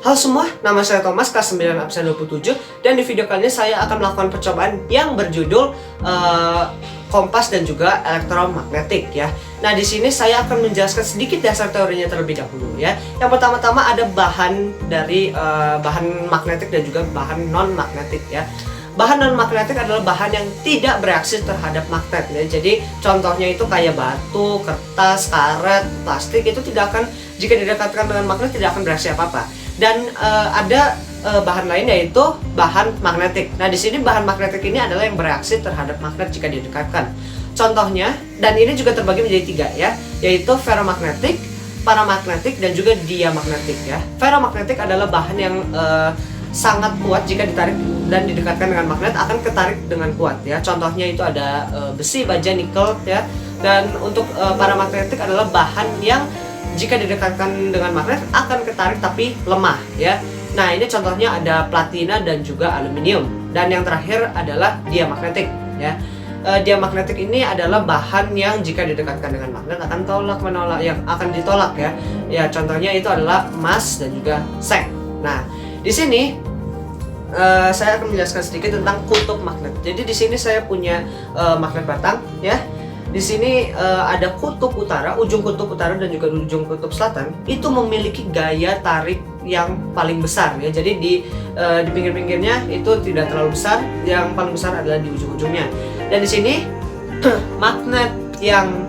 Halo semua, nama saya Thomas, kelas 9 absen 27. Dan di video kali ini saya akan melakukan percobaan yang berjudul kompas dan juga elektromagnetik ya. Nah, di sini saya akan menjelaskan sedikit dasar teorinya terlebih dahulu ya. Yang pertama-tama ada bahan dari bahan magnetik dan juga bahan non-magnetik ya. Bahan non-magnetik adalah bahan yang tidak bereaksi terhadap magnet ya. Jadi contohnya itu kayak batu, kertas, karet, plastik, itu tidak akan, jika didekatkan dengan magnet, tidak akan bereaksi apa-apa. Dan ada bahan lain yaitu bahan magnetik. Nah, di sini bahan magnetik ini adalah yang bereaksi terhadap magnet jika didekatkan. Contohnya, dan ini juga terbagi menjadi 3 ya, yaitu ferromagnetik, paramagnetik, dan juga diamagnetik ya. Ferromagnetik adalah bahan yang sangat kuat, jika ditarik dan didekatkan dengan magnet akan ketarik dengan kuat ya. Contohnya itu ada besi, baja, nikel ya. Dan untuk paramagnetik adalah bahan yang jika didekatkan dengan magnet akan ketarik tapi lemah ya. Nah, ini contohnya ada platina dan juga aluminium. Dan yang terakhir adalah diamagnetik ya. Diamagnetik ini adalah bahan yang jika didekatkan dengan magnet akan yang akan ditolak ya. Ya, contohnya itu adalah emas dan juga seng. Nah, di sini saya akan menjelaskan sedikit tentang kutub magnet. Jadi di sini saya punya magnet batang ya. Di sini ada kutub utara, ujung kutub utara dan juga ujung kutub selatan itu memiliki gaya tarik yang paling besar ya. Jadi di pinggir-pinggirnya itu tidak terlalu besar, yang paling besar adalah di ujung-ujungnya. Dan di sini magnet yang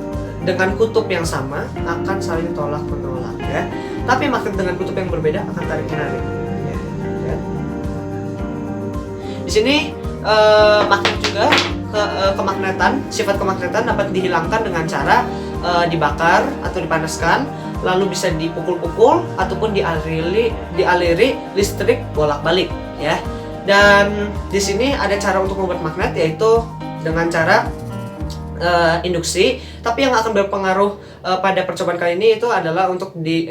dengan kutub yang sama akan saling tolak menolak ya. Tapi magnet dengan kutub yang berbeda akan tarik menarik. Ya. Di sini magnet juga kemagnetan, sifat kemagnetan dapat dihilangkan dengan cara dibakar atau dipanaskan, lalu bisa dipukul-pukul ataupun dialiri listrik bolak-balik ya. Dan di sini ada cara untuk membuat magnet, yaitu dengan cara induksi, tapi yang akan berpengaruh pada percobaan kali ini itu adalah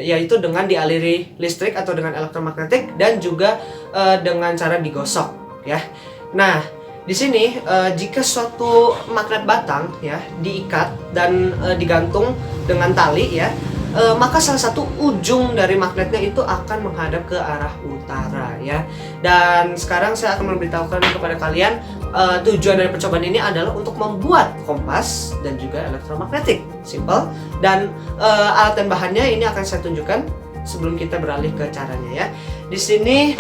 yaitu dengan dialiri listrik atau dengan elektromagnetik, dan juga dengan cara digosok ya. Nah, di sini jika suatu magnet batang ya diikat dan digantung dengan tali ya, maka salah satu ujung dari magnetnya itu akan menghadap ke arah utara ya. Dan sekarang saya akan memberitahukan kepada kalian tujuan dari percobaan ini adalah untuk membuat kompas dan juga elektromagnetik. Simple. Dan alat dan bahannya ini akan saya tunjukkan sebelum kita beralih ke caranya ya. Di sini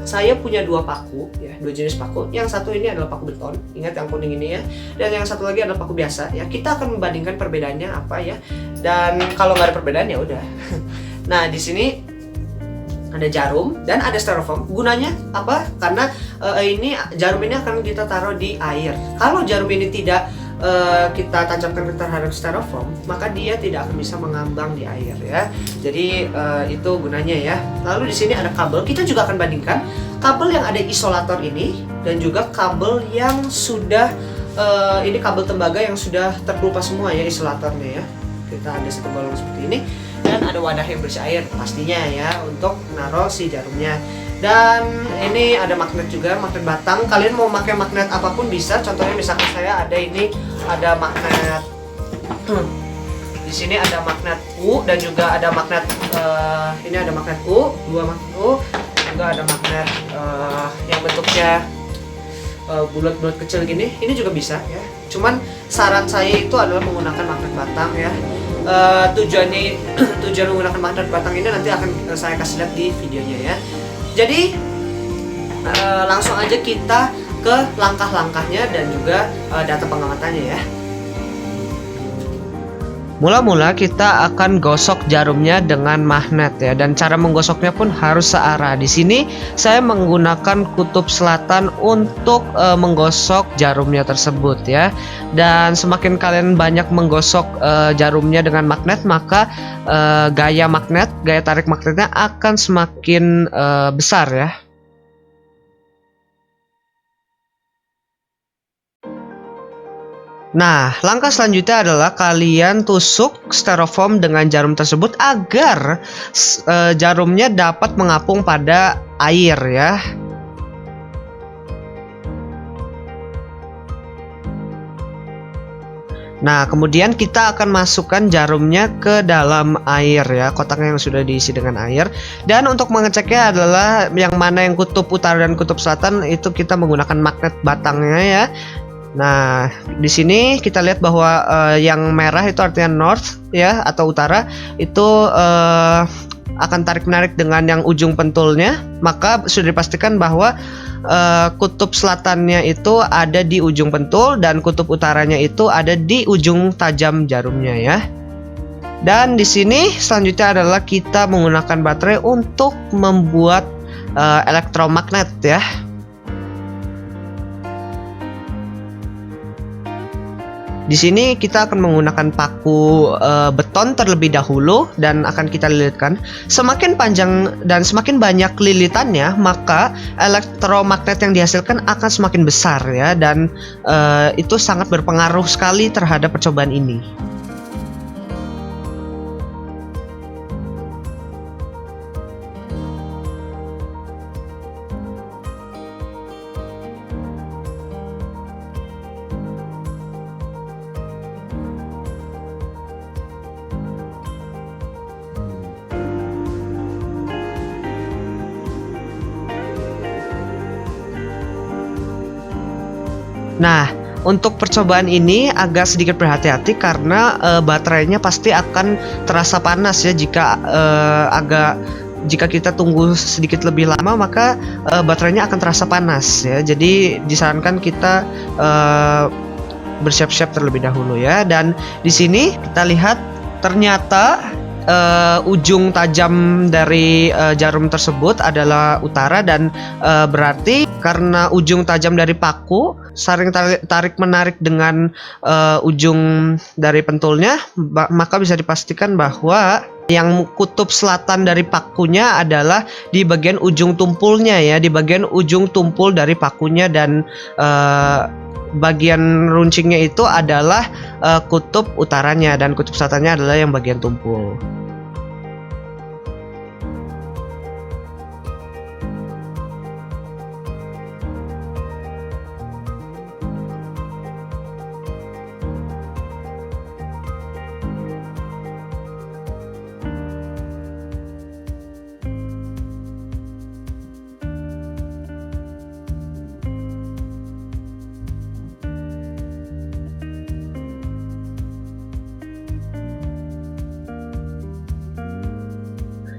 saya punya 2 paku ya, 2 jenis paku. Yang satu ini adalah paku beton, ingat yang kuning ini ya. Dan yang satu lagi adalah paku biasa ya. Kita akan membandingkan perbedaannya apa ya. Dan kalau nggak ada perbedaan ya udah. Nah, di sini ada jarum dan ada styrofoam. Gunanya apa? Karena jarum ini akan kita taruh di air. Kalau jarum ini tidak kita tancapkan terhadap styrofoam, maka dia tidak akan bisa mengambang di air ya. Jadi itu gunanya ya. Lalu di sini ada kabel. Kita juga akan bandingkan kabel yang ada isolator ini dan juga kabel yang sudah ini kabel tembaga yang sudah terkelupas semua ya isolatornya ya. Kita ada satu balon seperti ini dan ada wadah yang berisi air pastinya ya untuk naruh si jarumnya. Dan ini ada magnet juga, magnet batang. Kalian mau pakai magnet apapun bisa. Contohnya misalkan saya ada ini, ada magnet di sini ada magnet U dan juga ada magnet ini ada magnet U, 2 magnet U, juga ada magnet yang bentuknya bulat-bulat kecil gini. Ini juga bisa ya. Cuman saran saya itu adalah menggunakan magnet batang ya. Tujuan menggunakan magnet batang ini nanti akan saya kasih lihat di videonya ya. Jadi langsung aja kita ke langkah-langkahnya dan juga data pengamatannya ya. Mula-mula kita akan gosok jarumnya dengan magnet ya, dan cara menggosoknya pun harus searah. Di sini saya menggunakan kutub selatan untuk menggosok jarumnya tersebut ya. Dan semakin kalian banyak menggosok jarumnya dengan magnet, maka gaya tarik magnetnya akan semakin besar ya. Nah, langkah selanjutnya adalah kalian tusuk styrofoam dengan jarum tersebut agar jarumnya dapat mengapung pada air ya. Nah, kemudian kita akan masukkan jarumnya ke dalam air ya, kotaknya yang sudah diisi dengan air. Dan untuk mengeceknya adalah yang mana yang kutub utara dan kutub selatan itu kita menggunakan magnet batangnya ya. Nah, di sini kita lihat bahwa yang merah itu artinya north ya atau utara, itu akan tarik-menarik dengan yang ujung pentulnya, maka sudah dipastikan bahwa kutub selatannya itu ada di ujung pentul dan kutub utaranya itu ada di ujung tajam jarumnya ya. Dan di sini selanjutnya adalah kita menggunakan baterai untuk membuat elektromagnet ya. Di sini kita akan menggunakan paku beton terlebih dahulu dan akan kita lilitkan. Semakin panjang dan semakin banyak lilitannya, maka elektromagnet yang dihasilkan akan semakin besar ya, dan itu sangat berpengaruh sekali terhadap percobaan ini. Nah, untuk percobaan ini agak sedikit berhati-hati karena baterainya pasti akan terasa panas ya jika kita tunggu sedikit lebih lama, maka baterainya akan terasa panas ya. Jadi disarankan kita bersiap-siap terlebih dahulu ya. Dan di sini kita lihat ternyata ujung tajam dari jarum tersebut adalah utara, dan berarti karena ujung tajam dari paku saling tarik menarik dengan ujung dari pentulnya, maka bisa dipastikan bahwa yang kutub selatan dari pakunya adalah di bagian ujung tumpulnya ya, di bagian ujung tumpul dari pakunya, dan bagian runcingnya itu adalah kutub utaranya dan kutub selatannya adalah yang bagian tumpul.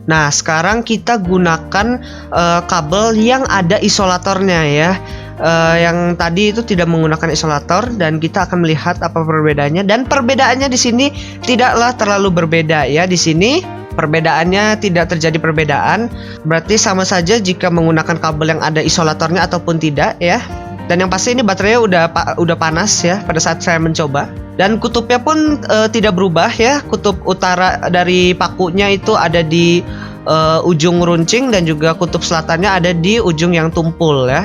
Nah, sekarang kita gunakan kabel yang ada isolatornya ya. Yang tadi itu tidak menggunakan isolator, dan kita akan melihat apa perbedaannya. Dan perbedaannya di sini tidaklah terlalu berbeda ya. Di sini perbedaannya tidak terjadi perbedaan. Berarti sama saja jika menggunakan kabel yang ada isolatornya ataupun tidak ya. Dan yang pasti ini baterainya udah panas ya pada saat saya mencoba. Dan kutubnya pun tidak berubah ya. Kutub utara dari pakunya itu ada di ujung runcing, dan juga kutub selatannya ada di ujung yang tumpul ya.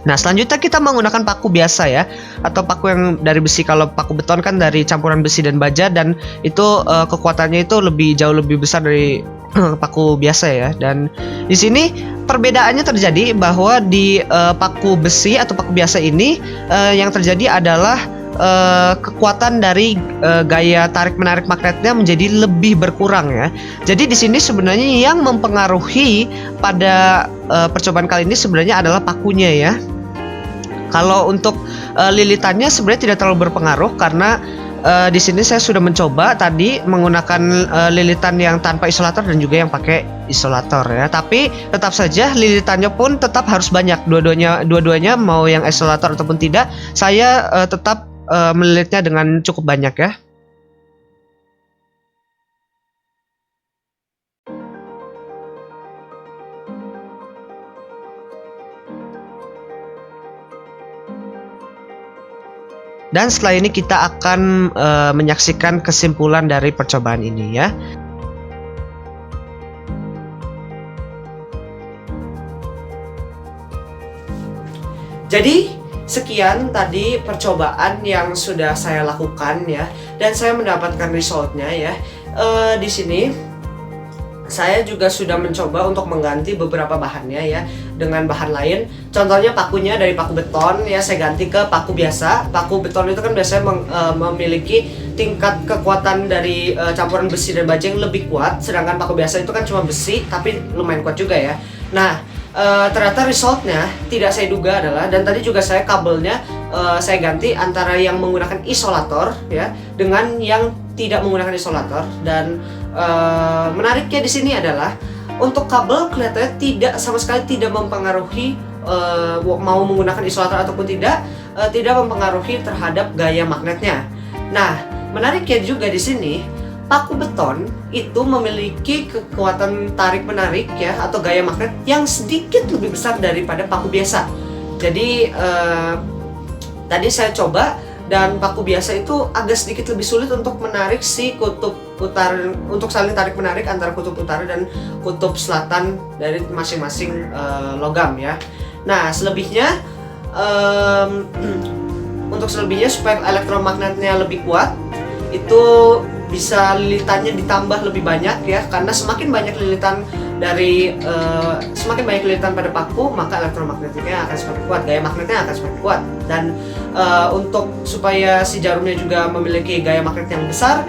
Nah, selanjutnya kita menggunakan paku biasa ya, atau paku yang dari besi. Kalau paku beton kan dari campuran besi dan baja, dan itu kekuatannya itu jauh lebih besar dari paku biasa ya. Dan di sini perbedaannya terjadi bahwa di paku besi atau paku biasa ini yang terjadi adalah kekuatan dari gaya tarik menarik magnetnya menjadi lebih berkurang ya. Jadi di sini sebenarnya yang mempengaruhi pada percobaan kali ini sebenarnya adalah pakunya ya. Kalau untuk lilitannya sebenarnya tidak terlalu berpengaruh, karena di sini saya sudah mencoba tadi menggunakan lilitan yang tanpa isolator dan juga yang pakai isolator ya. Tapi tetap saja lilitannya pun tetap harus banyak, dua-duanya mau yang isolator ataupun tidak, saya tetap melilitnya dengan cukup banyak ya. Dan setelah ini kita akan menyaksikan kesimpulan dari percobaan ini ya. Jadi sekian tadi percobaan yang sudah saya lakukan ya, dan saya mendapatkan resultnya ya. Di sini saya juga sudah mencoba untuk mengganti beberapa bahannya ya dengan bahan lain. Contohnya pakunya dari paku beton ya, saya ganti ke paku biasa. Paku beton itu kan biasanya memiliki tingkat kekuatan dari campuran besi dan baja yang lebih kuat, sedangkan paku biasa itu kan cuma besi tapi lumayan kuat juga ya. Nah, ternyata resultnya tidak saya duga adalah, dan tadi juga saya kabelnya saya ganti antara yang menggunakan isolator ya dengan yang tidak menggunakan isolator. Dan menariknya di sini adalah untuk kabel kelihatannya tidak sama sekali tidak mempengaruhi mau menggunakan isolator ataupun tidak mempengaruhi terhadap gaya magnetnya. Nah, menariknya juga di sini paku beton itu memiliki kekuatan tarik menarik ya atau gaya magnet yang sedikit lebih besar daripada paku biasa. Jadi tadi saya coba, dan paku biasa itu agak sedikit lebih sulit untuk menarik si kutub utara, untuk saling tarik menarik antara kutub utara dan kutub selatan dari masing-masing logam ya. Nah, selebihnya untuk selebihnya supaya elektromagnetnya lebih kuat, itu bisa lilitannya ditambah lebih banyak ya, karena semakin banyak lilitan pada paku, maka elektromagnetiknya akan semakin kuat, gaya magnetnya akan semakin kuat. Dan untuk supaya si jarumnya juga memiliki gaya magnet yang besar,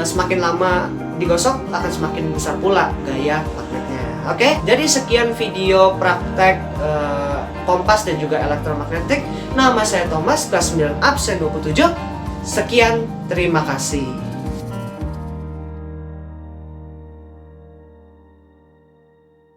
semakin lama digosok akan semakin besar pula gaya magnetnya. Oke, jadi sekian video praktek kompas dan juga elektromagnetik. Nama saya Thomas, kelas 9 absen 27. Sekian, terima kasih.